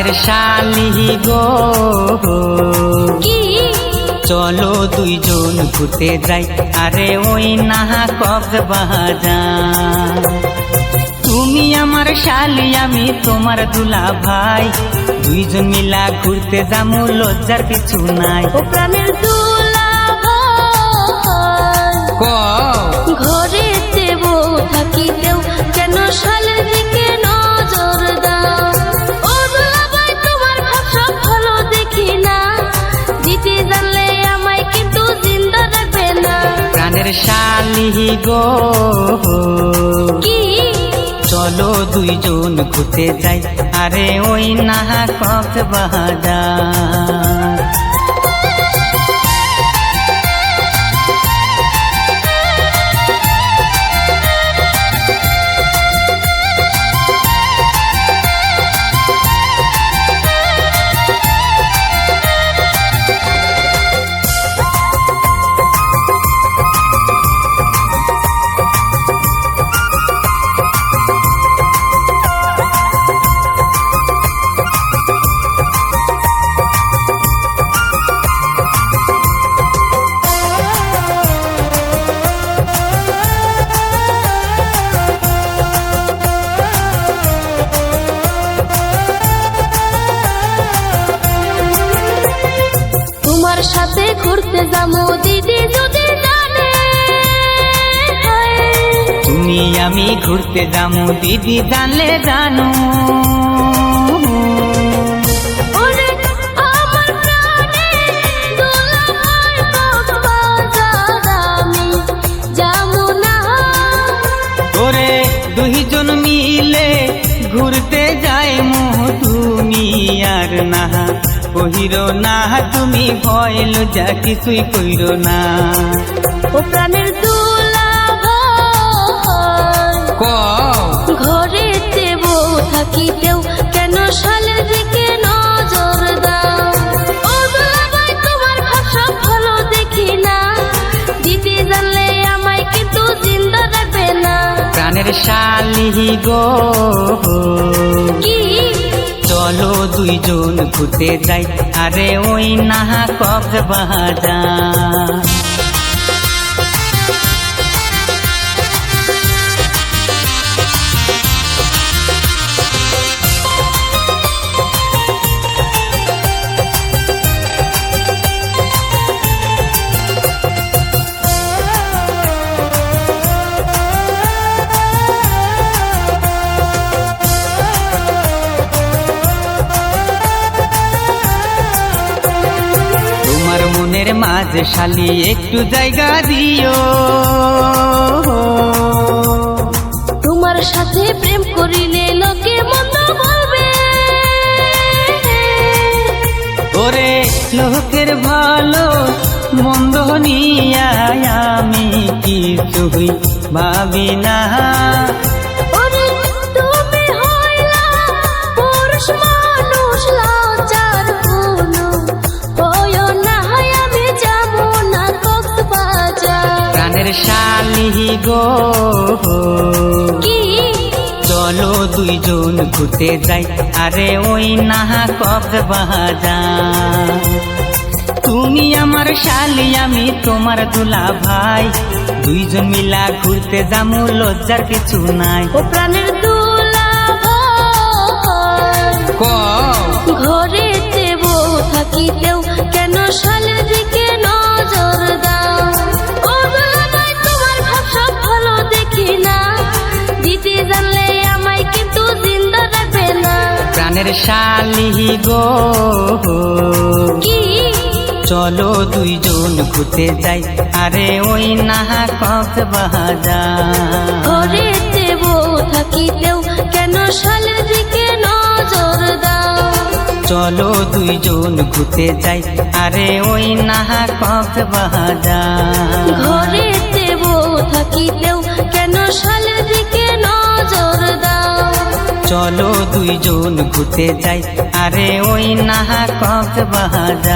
প্রাণের শালি গো কি চলো দুইজন ঘুরতে যাই, আরে ওই না কক্সবাজার। তুমি আমার শালি আমি তোমার দুলা ভাই, দুইজন মিলা ঘুরতে যামু লজ্জার কিছু নাই। ও প্রাণের দুলা ভাই, ঘরে বউ থাকিতেও কেন শালের দিকে নজর দাও? ও দুলা ভাই তোমার ভাব সব ভালো দেখি না, দিতে জানলে আমায় কিন্তু জিন্দা রাখবে না। প্রাণের শালি গো কি চলো দুইজন ঘুরতে যাই, আরে ওই না কক্সবাজার। তোমার সাথে ঘুরতে যাবো দিদি যদি জানে, তুমি আমি ঘুরতে যাবো দিদি জানলে জানো। ওরে আমার প্রাণের দুলা ভাই কক্সবাজার আমি যাবো না। ওরে দুইজন মিলে ঘুরতে যাই মো, তুমি আর না কহিরো না, তুমি ভয় লজ্জা কিছুই কইরো না। ও প্রাণের দুলা ভাই, ঘরে বউ থাকিতেও কেন শালের দিকে নজর দাও? ও দুলা ভাই তোমার ভাব সব ভালো দেখি না, দিতে জানলে আমায় কিন্তু জিন্দা রাখবে না। প্রাণের শালি গো কি চলো দুইজন ঘুরতে যাই, আরে ওই না কক্সবাজার। তোমার মনের মাঝে শালি একটু জায়গা দিও, তোমার সাথে প্রেম করিলে লোকে মন্দ বলবে। ওরে লোকের ভালো মন্দ নিয়া আমি কিছুই ভাবি না। ওরে তুমি হইলা পুরুষ মানুষ, লজ্জার কোনো ভয় না, আমি যাবো না কক্সবাজার। প্রাণের শালি গো কি চলো দুইজন ঘুরতে যাই, আরে ওই না কক্সবাজার। তুমি আমার শালি আমি তোমার দুলা ভাই, দুইজন মিলা ঘুরতে যামু লজ্জার কিছু নাই। ও প্রাণের দুলা ভাই, ঘরে বউ থাকিতেও কেন শালের দিকে নজর দাও? ও দুলা ভাই তোমার ভাব সব ভালো দেখি না, দিতে জানলে আমায় কিন্তু জিন্দা রাখবে না। প্রাণের শালি গো কি চলো দুইজন ঘুরতে যাই, আরে ওই না কক্সবাজার। ঘরে বউ থাকিতেও কেন শালের দিকে নজর দাও? চলো দুইজন ঘুরতে যাই, আরে ওই না কক্সবাজার। ঘরে বউ থাকিতেও কেন শালের দিকে নজর দাও? চলো দুইজন ঘুরতে যাই, আরে ওই না কক্সবাজার।